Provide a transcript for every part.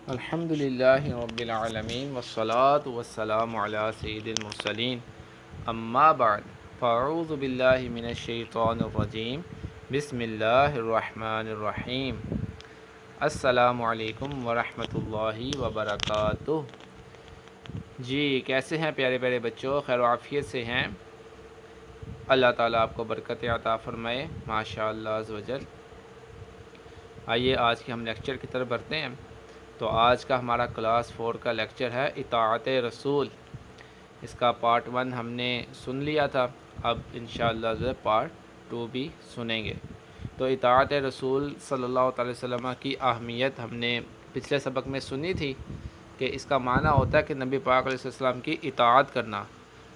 الحمد للہ رب العالمین والصلاة والسلام علی سید المرسلین اما بعد فاعوذ باللہ من الشیطان الرجیم بسم اللہ الرحمن الرحیم السلام علیکم ورحمۃ اللہ وبرکاتہ۔ جی کیسے ہیں پیارے پیارے بچوں، خیر و عافیت سے ہیں؟ اللہ تعالیٰ آپ کو برکت عطا فرمائے، ماشاء اللہ عز و جل۔ آئیے آج کے ہم لیکچر کی طرف بڑھتے ہیں۔ تو آج کا ہمارا کلاس 4 کا لیکچر ہے اطاعت رسول۔ اس کا پارٹ 1 ہم نے سن لیا تھا، اب انشاءاللہ پارٹ 2 بھی سنیں گے۔ تو اطاعت رسول صلی اللہ تعالی وسلم کی اہمیت ہم نے پچھلے سبق میں سنی تھی کہ اس کا معنی ہوتا ہے کہ نبی پاک علیہ السلام کی اطاعت کرنا،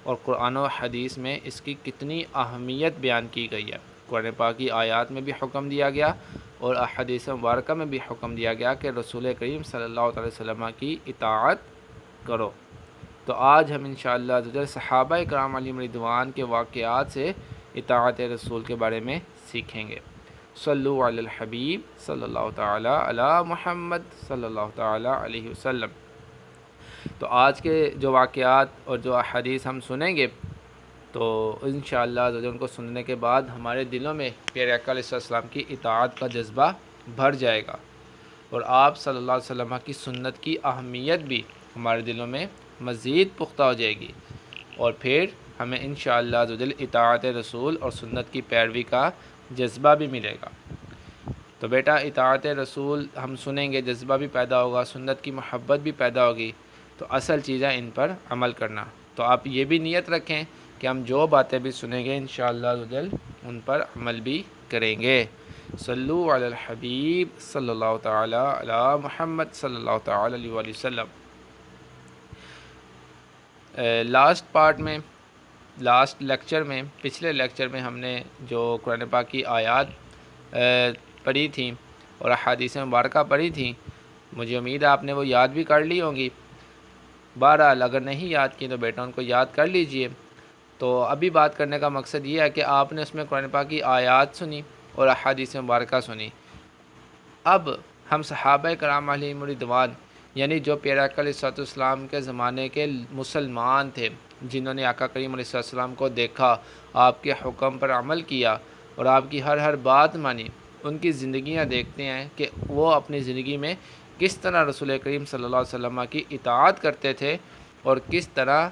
اور قرآن و حدیث میں اس کی کتنی اہمیت بیان کی گئی ہے۔ قرآن پاک کی آیات میں بھی حکم دیا گیا اور احادیث مبارکہ میں بھی حکم دیا گیا کہ رسول کریم صلی اللہ علیہ وسلم کی اطاعت کرو۔ تو آج ہم انشاءاللہ صحابہ کرام علیہم رضوان کے واقعات سے اطاعت رسول کے بارے میں سیکھیں گے۔ صلو علی الحبیب صلی اللہ تعالی علی محمد صلی اللہ تعالی علیہ وسلم۔ تو آج کے جو واقعات اور جو احادیث ہم سنیں گے تو انشاءاللہ ان کو سننے کے بعد ہمارے دلوں میں پیارے آقا علیہ السلام کی اطاعت کا جذبہ بھر جائے گا، اور آپ صلی اللہ علیہ وسلم کی سنت کی اہمیت بھی ہمارے دلوں میں مزید پختہ ہو جائے گی، اور پھر ہمیں انشاءاللہ اطاعت رسول اور سنت کی پیروی کا جذبہ بھی ملے گا۔ تو بیٹا اطاعت رسول ہم سنیں گے، جذبہ بھی پیدا ہوگا، سنت کی محبت بھی پیدا ہوگی، تو اصل چیز ہے ان پر عمل کرنا۔ تو آپ یہ بھی نیت رکھیں کہ ہم جو باتیں بھی سنیں گے انشاءاللہ ان پر عمل بھی کریں گے۔ صلو علی الحبیب صلی اللہ تعالی علی محمد صلی اللہ تعالی علیہ وآلہ وسلم۔ لاسٹ لیکچر میں پچھلے لیکچر میں ہم نے جو قرآن پاک کی آیات پڑھی تھیں اور احادیث مبارکہ پڑھی تھیں، مجھے امید ہے آپ نے وہ یاد بھی کر لی ہوں گی۔ بہرحال اگر نہیں یاد کی تو بیٹا ان کو یاد کر لیجئے۔ تو ابھی بات کرنے کا مقصد یہ ہے کہ آپ نے اس میں قرآن پاک کی آیات سنی اور احادیث مبارکہ سنی۔ اب ہم صحابہ کرام علیہم رضوان یعنی جو پیارے آقا علیہ السلام کے زمانے کے مسلمان تھے، جنہوں نے آقا کریم علیہ السلام کو دیکھا، آپ کے حکم پر عمل کیا اور آپ کی ہر بات مانی، ان کی زندگیاں دیکھتے ہیں کہ وہ اپنی زندگی میں کس طرح رسول کریم صلی اللہ علیہ وسلم کی اطاعت کرتے تھے اور کس طرح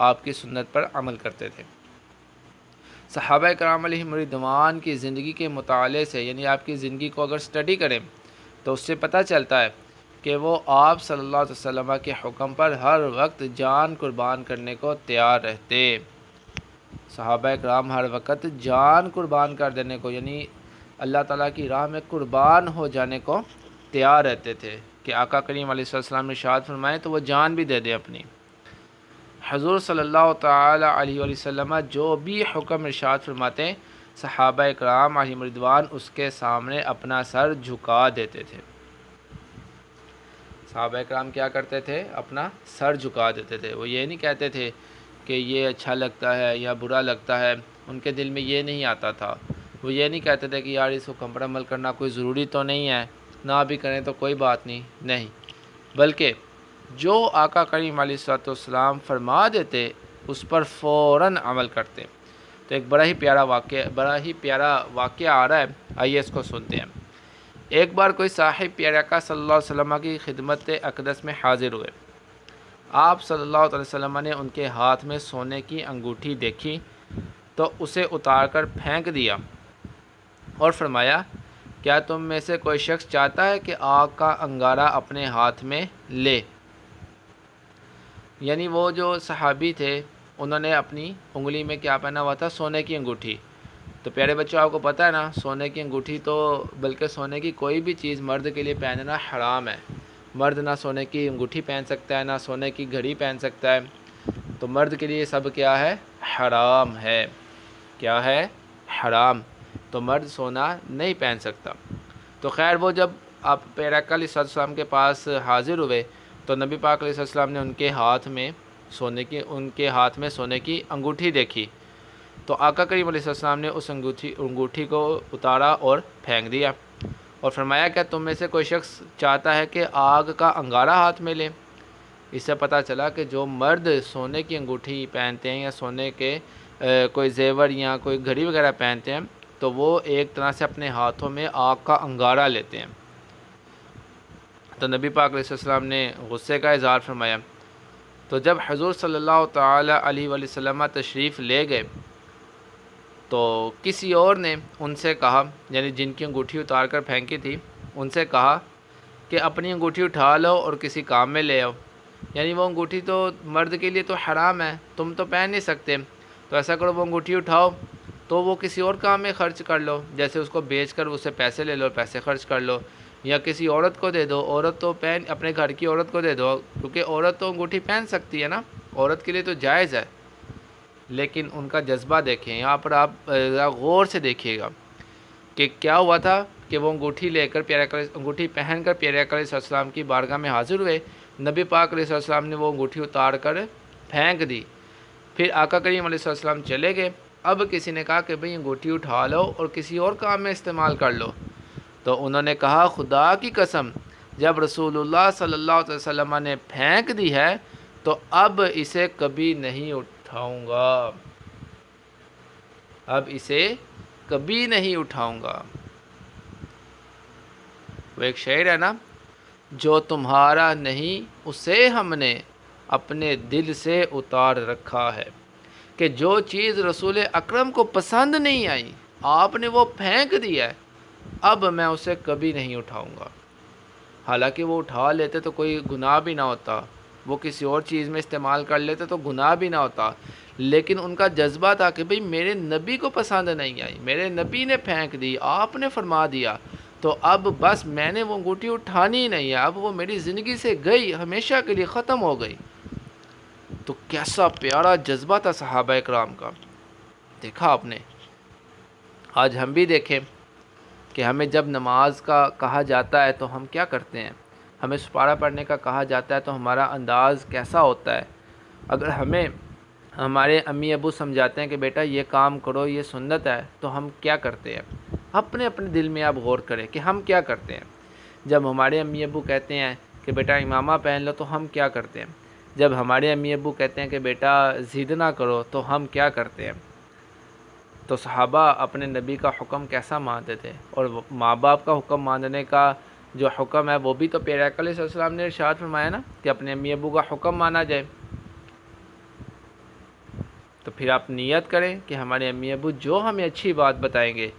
آپ کی سنت پر عمل کرتے تھے۔ صحابہ کرام علیہم رضوان کی زندگی کے مطالعے سے، یعنی آپ کی زندگی کو اگر سٹڈی کریں تو اس سے پتہ چلتا ہے کہ وہ آپ صلی اللہ علیہ وسلم کے حکم پر ہر وقت جان قربان کرنے کو تیار رہتے۔ صحابہ کرام ہر وقت جان قربان کر دینے کو، یعنی اللہ تعالیٰ کی راہ میں قربان ہو جانے کو تیار رہتے تھے کہ آقا کریم علیہ السلام نے ارشاد فرمائے تو وہ جان بھی دے دیں اپنی۔ حضور صلی اللہ تعالی علیہ وآلہ وسلم جو بھی حکم ارشاد فرماتے، صحابہ کرام علیہم رضوان اس کے سامنے اپنا سر جھکا دیتے تھے۔ صحابہ کرام کیا کرتے تھے؟ اپنا سر جھکا دیتے تھے۔ وہ یہ نہیں کہتے تھے کہ یہ اچھا لگتا ہے یا برا لگتا ہے، ان کے دل میں یہ نہیں آتا تھا۔ وہ یہ نہیں کہتے تھے کہ یار اس حکم پر عمل کرنا کوئی ضروری تو نہیں ہے، نہ بھی کریں تو کوئی بات نہیں، بلکہ جو آقا کریم علیہ السلام فرما دیتے اس پر فوراً عمل کرتے۔ تو ایک بڑا ہی پیارا واقعہ آ رہا ہے، آئیے اس کو سنتے ہیں۔ ایک بار کوئی صاحب پیارے آقا صلی اللہ علیہ وسلم کی خدمت اقدس میں حاضر ہوئے۔ آپ صلی اللہ علیہ وسلم نے ان کے ہاتھ میں سونے کی انگوٹھی دیکھی تو اسے اتار کر پھینک دیا اور فرمایا، کیا تم میں سے کوئی شخص چاہتا ہے کہ آگ کا انگارہ اپنے ہاتھ میں لے؟ یعنی وہ جو صحابی تھے انہوں نے اپنی انگلی میں کیا پہنا ہوا تھا؟ سونے کی انگوٹھی۔ تو پیارے بچوں آپ کو پتہ ہے نا، سونے کی انگوٹھی تو بلکہ سونے کی کوئی بھی چیز مرد کے لیے پہننا حرام ہے۔ مرد نہ سونے کی انگوٹھی پہن سکتا ہے، نہ سونے کی گھڑی پہن سکتا ہے۔ تو مرد کے لیے سب کیا ہے؟ حرام ہے۔ کیا ہے؟ حرام۔ تو مرد سونا نہیں پہن سکتا۔ تو خیر وہ جب آپ پیارے آقا علیہ السلام کے پاس حاضر ہوئے تو نبی پاک علیہ السلام نے ان کے ہاتھ میں سونے کی انگوٹھی دیکھی تو آقا کریم علیہ السلام نے اس انگوٹھی کو اتارا اور پھینک دیا، اور فرمایا کہ تم میں سے کوئی شخص چاہتا ہے کہ آگ کا انگارہ ہاتھ میں لے؟ اس سے پتہ چلا کہ جو مرد سونے کی انگوٹھی پہنتے ہیں یا سونے کے کوئی زیور یا کوئی گھڑی وغیرہ پہنتے ہیں تو وہ ایک طرح سے اپنے ہاتھوں میں آگ کا انگارہ لیتے ہیں۔ تو نبی پاک علیہ السلام نے غصے کا اظہار فرمایا۔ تو جب حضور صلی اللہ تعالی علیہ وآلہ وسلم تشریف لے گئے تو کسی اور نے ان سے کہا، یعنی جن کی انگوٹھی اتار کر پھینکی تھی، ان سے کہا کہ اپنی انگوٹھی اٹھا لو اور کسی کام میں لے آؤ، یعنی وہ انگوٹھی تو مرد کے لیے تو حرام ہے، تم تو پہن نہیں سکتے، تو ایسا کرو وہ انگوٹھی اٹھاؤ تو وہ کسی اور کام میں خرچ کر لو، جیسے اس کو بیچ کر اس سے پیسے لے لو، پیسے خرچ کر لو، یا کسی عورت کو دے دو، عورت تو اپنے گھر کی عورت کو دے دو، کیونکہ عورت تو انگوٹھی پہن سکتی ہے نا، عورت کے لیے تو جائز ہے۔ لیکن ان کا جذبہ دیکھیں، یہاں پر آپ غور سے دیکھیے گا کہ کیا ہوا تھا کہ وہ انگوٹھی لے کر انگوٹھی پہن کر پیارے آقا علیہ السلام کی بارگاہ میں حاضر ہوئے، نبی پاک علیہ السلام نے وہ انگوٹھی اتار کر پھینک دی، پھر آقا کریم علیہ السلام چلے گئے۔ اب کسی نے کہا کہ بھئی انگوٹھی اٹھا لو اور کسی اور کام میں استعمال کر لو، تو انہوں نے کہا خدا کی قسم جب رسول اللہ صلی اللہ علیہ وسلم نے پھینک دی ہے تو اب اسے کبھی نہیں اٹھاؤں گا، اب اسے کبھی نہیں اٹھاؤں گا۔ وہ ایک شعر ہے نا، جو تمہارا نہیں اسے ہم نے اپنے دل سے اتار رکھا ہے، کہ جو چیز رسول اکرم کو پسند نہیں آئی آپ نے وہ پھینک دیا ہے، اب میں اسے کبھی نہیں اٹھاؤں گا۔ حالانکہ وہ اٹھا لیتے تو کوئی گناہ بھی نہ ہوتا، وہ کسی اور چیز میں استعمال کر لیتے تو گناہ بھی نہ ہوتا، لیکن ان کا جذبہ تھا کہ بھئی میرے نبی کو پسند نہیں آئی، میرے نبی نے پھینک دی، آپ نے فرما دیا، تو اب بس میں نے وہ انگوٹھی اٹھانی ہی نہیں ہے، اب وہ میری زندگی سے گئی، ہمیشہ کے لیے ختم ہو گئی۔ تو کیسا پیارا جذبہ تھا صحابہ اکرام کا، دیکھا آپ نے۔ آج ہم بھی دیکھیں کہ ہمیں جب نماز کا کہا جاتا ہے تو ہم کیا کرتے ہیں، ہمیں سپارہ پڑھنے کا کہا جاتا ہے تو ہمارا انداز کیسا ہوتا ہے۔ اگر ہمیں ہمارے امی ابو سمجھاتے ہیں کہ بیٹا یہ کام کرو، یہ سنت ہے، تو ہم کیا کرتے ہیں؟ اپنے دل میں آپ غور کریں کہ ہم کیا کرتے ہیں۔ جب ہمارے امی ابو کہتے ہیں کہ بیٹا امامہ پہن لو تو ہم کیا کرتے ہیں؟ جب ہمارے امی ابو کہتے ہیں کہ بیٹا ضد نہ کرو تو ہم کیا کرتے ہیں؟ تو صحابہ اپنے نبی کا حکم کیسا مانتے تھے، اور ماں باپ کا حکم ماننے کا جو حکم ہے وہ بھی تو پیارے آقا علیہ السلام نے ارشاد فرمایا نا کہ اپنے امی ابو کا حکم مانا جائے۔ تو پھر آپ نیت کریں کہ ہمارے امی ابو جو ہمیں اچھی بات بتائیں گے،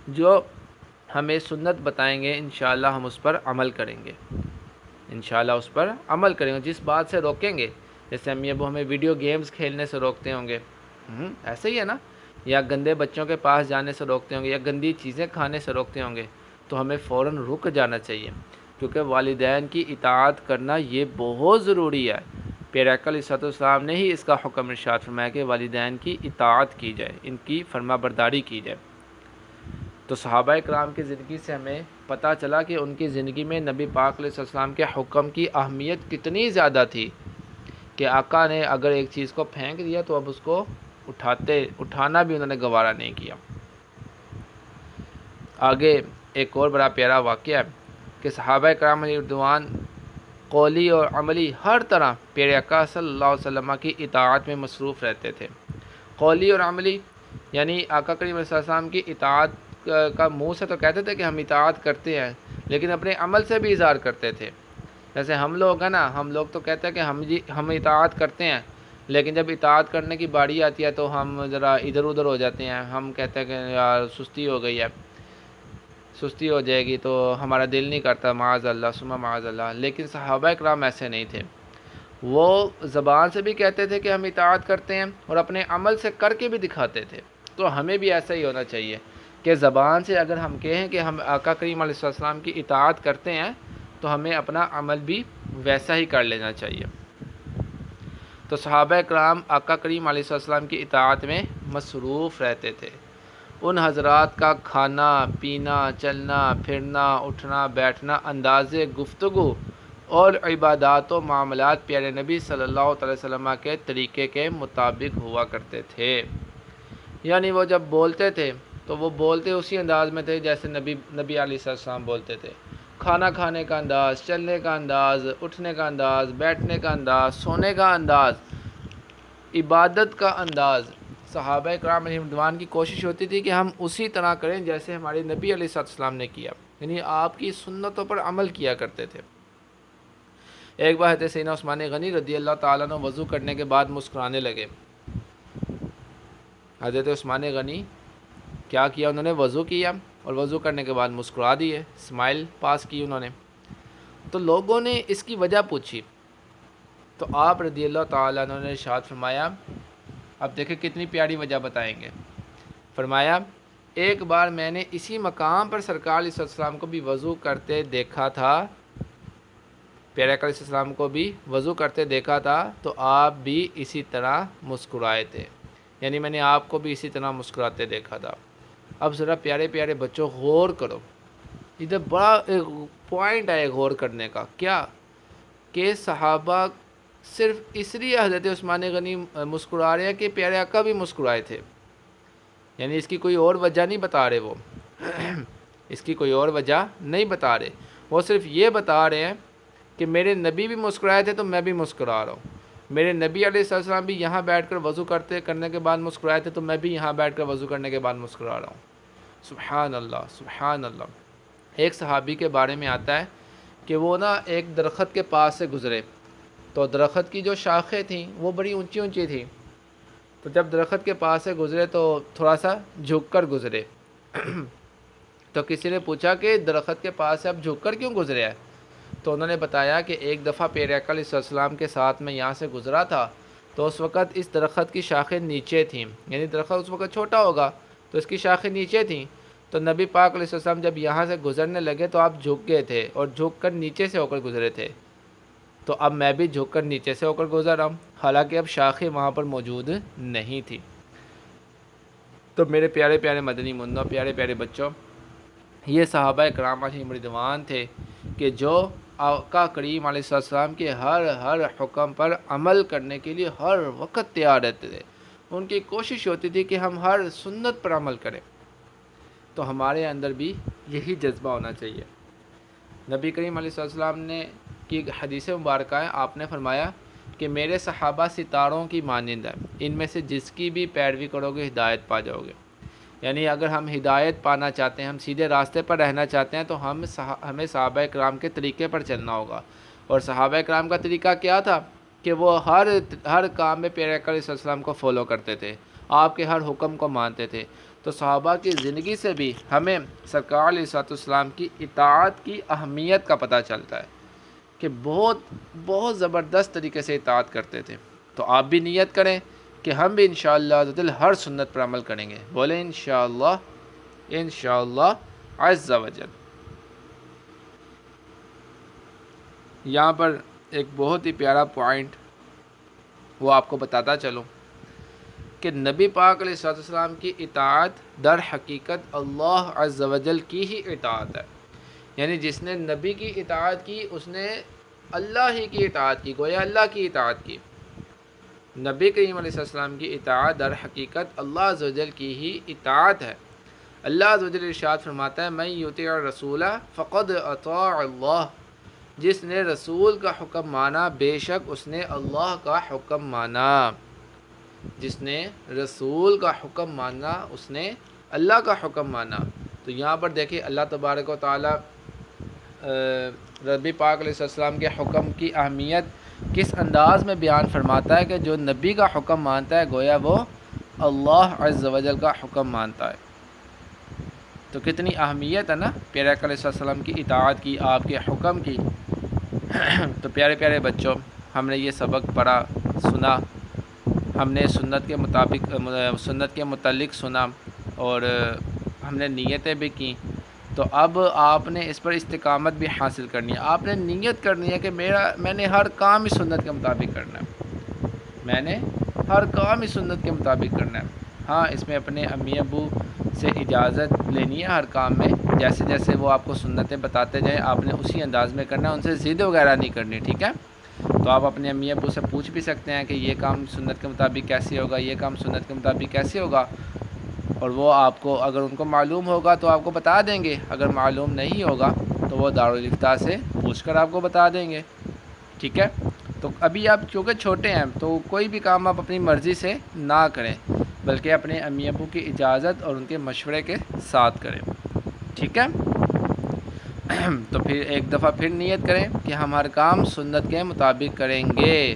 جو ہمیں سنت بتائیں گے، انشاءاللہ ہم اس پر عمل کریں گے، انشاءاللہ اس پر عمل کریں گے۔ جس بات سے روکیں گے، جیسے امی ابو ہمیں ویڈیو گیمز کھیلنے سے روکتے ہوں گے، ایسے ہی ہے نا، یا گندے بچوں کے پاس جانے سے روکتے ہوں گے، یا گندی چیزیں کھانے سے روکتے ہوں گے، تو ہمیں فوراً رک جانا چاہیے، کیونکہ والدین کی اطاعت کرنا یہ بہت ضروری ہے۔ پیارے آقا علیہ السلام نے ہی اس کا حکم ارشاد فرمایا کہ والدین کی اطاعت کی جائے، ان کی فرما برداری کی جائے۔ تو صحابہ اکرام کی زندگی سے ہمیں پتہ چلا کہ ان کی زندگی میں نبی پاک علیہ السلام کے حکم کی اہمیت کتنی زیادہ تھی کہ آقا نے اگر ایک چیز کو پھینک دیا تو اب اس کو اٹھانا بھی انہوں نے گوارا نہیں کیا۔ آگے ایک اور بڑا پیارا واقعہ ہے کہ صحابہ اکرام علیہ رضوان قولی اور عملی ہر طرح پیارے آقا صلی اللہ علیہ وسلم کی اطاعت میں مصروف رہتے تھے۔ قولی اور عملی یعنی آقا کریم صلی اللہ علیہ وسلم کی اطاعت کا منہ سے تو کہتے تھے کہ ہم اطاعت کرتے ہیں، لیکن اپنے عمل سے بھی اظہار کرتے تھے۔ جیسے ہم لوگ ہیں نا، ہم لوگ تو کہتے ہیں کہ ہم اطاعت کرتے ہیں، لیکن جب اطاعت کرنے کی باری آتی ہے تو ہم ذرا ادھر ادھر ہو جاتے ہیں، ہم کہتے ہیں کہ یار سستی ہو گئی ہے، سستی ہو جائے گی تو ہمارا دل نہیں کرتا، معاذ اللہ ثم معاذ اللہ۔ لیکن صحابہ اکرام ایسے نہیں تھے، وہ زبان سے بھی کہتے تھے کہ ہم اطاعت کرتے ہیں اور اپنے عمل سے کر کے بھی دکھاتے تھے۔ تو ہمیں بھی ایسا ہی ہونا چاہیے کہ زبان سے اگر ہم کہیں کہ ہم آقا کریم علیہ السلام کی اطاعت کرتے ہیں تو ہمیں اپنا عمل بھی ویسا ہی کر لینا چاہیے۔ تو صحابہ اکرام آقا کریم علیہ السلام کی اطاعت میں مصروف رہتے تھے۔ ان حضرات کا کھانا پینا، چلنا پھرنا، اٹھنا بیٹھنا، انداز گفتگو اور عبادات و معاملات پیارے نبی صلی اللہ علیہ وسلم کے طریقے کے مطابق ہوا کرتے تھے۔ یعنی وہ جب بولتے تھے تو وہ بولتے اسی انداز میں تھے جیسے نبی علیہ السلام بولتے تھے۔ کھانا کھانے کا انداز، چلنے کا انداز، اٹھنے کا انداز، بیٹھنے کا انداز، سونے کا انداز، عبادت کا انداز، صحابہ کرام علیہم رضوان کی کوشش ہوتی تھی کہ ہم اسی طرح کریں جیسے ہمارے نبی علیہ السلام نے کیا، یعنی آپ کی سنتوں پر عمل کیا کرتے تھے۔ ایک بار حضرت سیدنا عثمان غنی رضی اللہ تعالیٰ عنہ وضو کرنے کے بعد مسکرانے لگے۔ حضرت عثمان غنی کیا کیا، انہوں نے وضو کیا اور وضو کرنے کے بعد مسکرا دیے، اسمائل پاس کی انہوں نے۔ تو لوگوں نے اس کی وجہ پوچھی، تو آپ رضی اللہ تعالیٰ عنہ نے ارشاد فرمایا، اب دیکھیں کتنی پیاری وجہ بتائیں گے۔ فرمایا ایک بار میں نے اسی مقام پر سرکار علیہ السلام کو بھی وضو کرتے دیکھا تھا، پیارے آقا علیہ السلام کو بھی وضو کرتے دیکھا تھا، تو آپ بھی اسی طرح مسکرائے تھے، یعنی میں نے آپ کو بھی اسی طرح مسکراتے دیکھا تھا۔ اب ذرا پیارے پیارے بچوں غور کرو، ادھر بڑا ایک پوائنٹ ہے غور کرنے کا، کیا کہ صحابہ صرف اس لیے حضرت عثمان غنی مسکرا رہے ہیں کہ پیارے آقا بھی مسکرائے تھے، یعنی اس کی کوئی اور وجہ نہیں بتا رہے وہ اس کی کوئی اور وجہ نہیں بتا رہے، وہ صرف یہ بتا رہے ہیں کہ میرے نبی بھی مسکرائے تھے تو میں بھی مسکرا رہا ہوں، میرے نبی علیہ السلام بھی یہاں بیٹھ کر وضو کرنے کے بعد مسکرائے تھے تو میں بھی یہاں بیٹھ کر وضو کرنے کے بعد مسکرا رہا ہوں۔ سبحان اللہ سبحان اللہ۔ ایک صحابی کے بارے میں آتا ہے کہ وہ ایک درخت کے پاس سے گزرے، تو درخت کی جو شاخیں تھیں وہ بڑی اونچی اونچی تھیں، تو جب درخت کے پاس سے گزرے تو تھوڑا سا جھک کر گزرے تو کسی نے پوچھا کہ درخت کے پاس سے اب جھک کر کیوں گزرے ہیں؟ تو انہوں نے بتایا کہ ایک دفعہ پیارے آقا علیہ السلام کے ساتھ میں یہاں سے گزرا تھا، تو اس وقت اس درخت کی شاخیں نیچے تھیں، یعنی درخت اس وقت چھوٹا ہوگا تو اس کی شاخیں نیچے تھیں، تو نبی پاک علیہ السلام جب یہاں سے گزرنے لگے تو آپ جھک گئے تھے اور جھک کر نیچے سے ہو کر گزرے تھے، تو اب میں بھی جھک کر نیچے سے ہو کر گزر رہا ہوں، حالانکہ اب شاخیں وہاں پر موجود نہیں تھی۔ تو میرے پیارے پیارے مدنی منوں، پیارے پیارے بچوں، یہ صحابہ کرام علیہم رضوان تھے کہ جو آقا کریم علیہ السلام کے ہر حکم پر عمل کرنے کے لیے ہر وقت تیار رہتے تھے۔ ان کی کوشش ہوتی تھی کہ ہم ہر سنت پر عمل کریں، تو ہمارے اندر بھی یہی جذبہ ہونا چاہیے۔ نبی کریم علیہ السلام نے کی حدیث مبارکہ ہے، آپ نے فرمایا کہ میرے صحابہ ستاروں کی مانند ہیں، ان میں سے جس کی بھی پیروی کرو گے ہدایت پا جاؤ گے، یعنی اگر ہم ہدایت پانا چاہتے ہیں، ہم سیدھے راستے پر رہنا چاہتے ہیں تو ہمیں صحابہ کرام کے طریقے پر چلنا ہوگا۔ اور صحابہ کرام کا طریقہ کیا تھا کہ وہ ہر کام میں پیارے آقا علیہ السلام کو فالو کرتے تھے، آپ کے ہر حکم کو مانتے تھے۔ تو صحابہ کی زندگی سے بھی ہمیں سرکار علیہ السلام کی اطاعت کی اہمیت کا پتہ چلتا ہے کہ بہت زبردست طریقے سے اطاعت کرتے تھے۔ تو آپ بھی نیت کریں کہ ہم بھی انشاءاللہ عزوجل ہر سنت پر عمل کریں گے، بولیں انشاءاللہ عز وجل۔ یہاں پر ایک بہت ہی پیارا پوائنٹ وہ آپ کو بتاتا چلوں کہ نبی پاک علیہ السلام کی اطاعت در حقیقت اللہ عز وجل کی ہی اطاعت ہے، یعنی جس نے نبی کی اطاعت کی اس نے اللہ ہی کی اطاعت کی، گویا اللہ کی اطاعت کی۔ نبی کریم علیہ السلام کی اطاعت در حقیقت اللہ عز وجل کی ہی اطاعت ہے۔ اللہ عز وجل ارشاد فرماتا ہے من یطیع الرسول فقد اطاع اللہ، جس نے رسول کا حکم مانا بے شک اس نے اللہ کا حکم مانا، جس نے رسول کا حکم مانا اس نے اللہ کا حکم مانا۔ تو یہاں پر دیکھیں اللہ تبارک و تعالی نبی پاک علیہ السلام کے حکم کی اہمیت کس انداز میں بیان فرماتا ہے کہ جو نبی کا حکم مانتا ہے گویا وہ اللہ عز و جل کا حکم مانتا ہے۔ تو کتنی اہمیت ہے نا پیارے آقا علیہ السلام کی اطاعت کی، آپ کے حکم کی۔ تو پیارے پیارے بچوں، ہم نے یہ سبق پڑھا، سنا، ہم نے سنت کے متعلق سنا اور ہم نے نیتیں بھی کی۔ تو اب آپ نے اس پر استقامت بھی حاصل کرنی ہے، آپ نے نیت کرنی ہے کہ میں نے ہر کام ہی سنت کے مطابق کرنا ہے، میں نے ہر کام ہی سنت کے مطابق کرنا ہے۔ ہاں اس میں اپنے امی ابو سے اجازت لینی ہے ہر کام میں، جیسے جیسے وہ آپ کو سنتیں بتاتے جائیں آپ نے اسی انداز میں کرنا ہے، ان سے ضد وغیرہ نہیں کرنی، ٹھیک ہے؟ تو آپ اپنے امی ابو سے پوچھ بھی سکتے ہیں کہ یہ کام سنت کے مطابق کیسے ہوگا، یہ کام سنت کے مطابق کیسے ہوگا، اور وہ آپ کو اگر ان کو معلوم ہوگا تو آپ کو بتا دیں گے، اگر معلوم نہیں ہوگا تو وہ دارالفتاء سے پوچھ کر آپ کو بتا دیں گے، ٹھیک ہے۔ تو ابھی آپ چونکہ چھوٹے ہیں تو کوئی بھی کام آپ اپنی مرضی سے نہ کریں، بلکہ اپنے امی ابو کی اجازت اور ان کے مشورے کے ساتھ کریں، ٹھیک ہے۔ تو پھر ایک دفعہ پھر نیت کریں کہ ہم ہر کام سنت کے مطابق کریں گے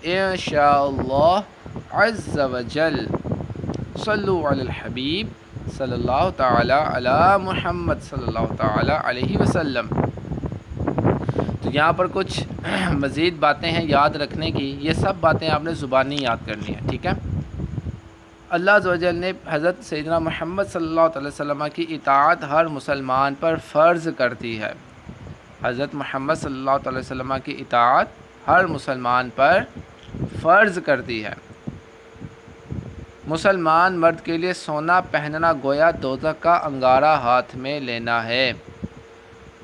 انشاءاللہ عز وجل۔ صلو علی الحبیب صلی اللہ تعالی علی محمد صلی اللہ تعالی علیہ وسلم۔ تو یہاں پر کچھ مزید باتیں ہیں یاد رکھنے کی، یہ سب باتیں آپ نے زبانی یاد کرنی ہیں، ٹھیک ہے۔ اللہ عز و جل نے حضرت سیدنا محمد صلی اللہ علیہ وسلم کی اطاعت ہر مسلمان پر فرض کر دی ہے۔ حضرت محمد صلی اللہ علیہ وسلم کی اطاعت ہر مسلمان پر فرض کر دی ہے۔ مسلمان مرد کے لیے سونا پہننا گویا دوزخ کا انگارہ ہاتھ میں لینا ہے۔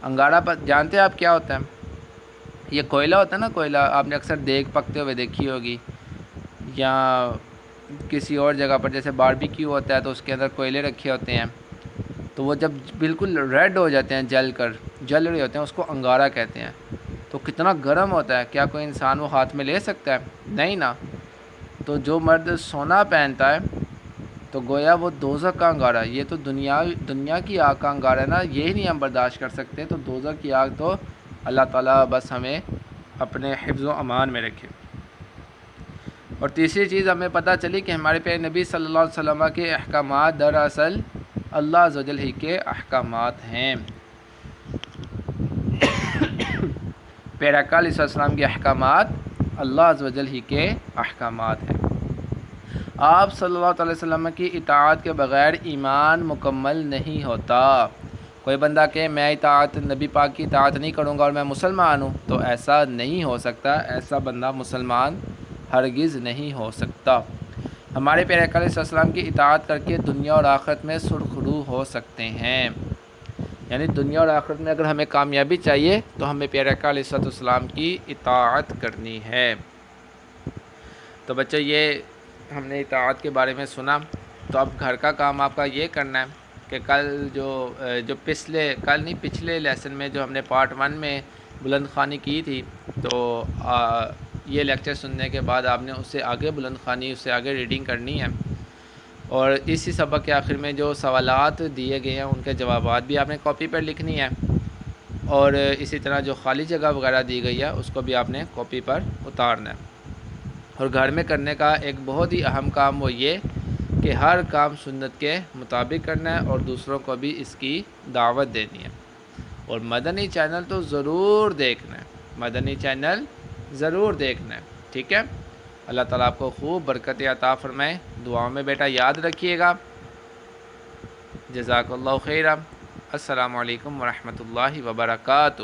انگارہ پر جانتے ہیں آپ کیا ہوتا ہے؟ یہ کوئلہ ہوتا ہے نا، کوئلہ آپ نے اکثر دیگ پکتے ہوئے دیکھی ہوگی، یا کسی اور جگہ پر جیسے باربیکیو ہوتا ہے تو اس کے اندر کوئلے رکھے ہوتے ہیں، تو وہ جب بالکل ریڈ ہو جاتے ہیں جل رہے ہوتے ہیں، اس کو انگارہ کہتے ہیں۔ تو کتنا گرم ہوتا ہے، کیا کوئی انسان وہ ہاتھ میں لے سکتا ہے؟ نہیں نا۔ تو جو مرد سونا پہنتا ہے تو گویا وہ دوزخ کا انگارہ ہے۔ یہ تو دنیا کی آگ کا انگارہ ہے نا، یہ نہیں ہم برداشت کر سکتے، تو دوزخ کی آگ تو اللہ تعالیٰ بس ہمیں اپنے حفظ و امان میں رکھے۔ اور تیسری چیز ہمیں پتہ چلی کہ ہمارے پیارے نبی صلی اللہ علیہ وسلم کے احکامات دراصل اللہ عز و جل ہی کے احکامات ہیں۔ پیارے آقا علیہ السلام کے احکامات اللہ عز و جل ہی کے احکامات ہیں۔ آپ صلی اللہ علیہ وسلم کی اطاعت کے بغیر ایمان مکمل نہیں ہوتا۔ کوئی بندہ کہ میں نبی پاک کی اطاعت نہیں کروں گا اور میں مسلمان ہوں، تو ایسا نہیں ہو سکتا، ایسا بندہ مسلمان ہرگز نہیں ہو سکتا۔ ہمارے پیارے آقا علیہ السلام کی اطاعت کر کے دنیا اور آخرت میں سرخرو ہو سکتے ہیں، یعنی دنیا اور آخرت میں اگر ہمیں کامیابی چاہیے تو ہمیں پیارے آقا علیہ السلام کی اطاعت کرنی ہے۔ تو بچے یہ ہم نے اطاعت کے بارے میں سنا، تو اب گھر کا کام آپ کا یہ کرنا ہے کہ کل جو پچھلے لیسن میں جو ہم نے پارٹ 1 میں بلند خوانی کی تھی، تو یہ لیکچر سننے کے بعد آپ نے اس سے آگے بلند خوانی، اس سے آگے ریڈنگ کرنی ہے، اور اسی سبق کے آخر میں جو سوالات دیے گئے ہیں ان کے جوابات بھی آپ نے کاپی پر لکھنی ہے، اور اسی طرح جو خالی جگہ وغیرہ دی گئی ہے اس کو بھی آپ نے کاپی پر اتارنا ہے۔ اور گھر میں کرنے کا ایک بہت ہی اہم کام وہ یہ کہ ہر کام سنت کے مطابق کرنا ہے اور دوسروں کو بھی اس کی دعوت دینی ہے، اور مدنی چینل تو ضرور دیکھنا ہے، مدنی چینل ضرور دیکھنا ہے، ٹھیک ہے۔ اللہ تعالیٰ آپ کو خوب برکت عطا فرمائے۔ دعاؤں میں بیٹا یاد رکھیے گا۔ جزاک اللہ خیرا۔ السلام علیکم ورحمۃ اللہ وبرکاتہ۔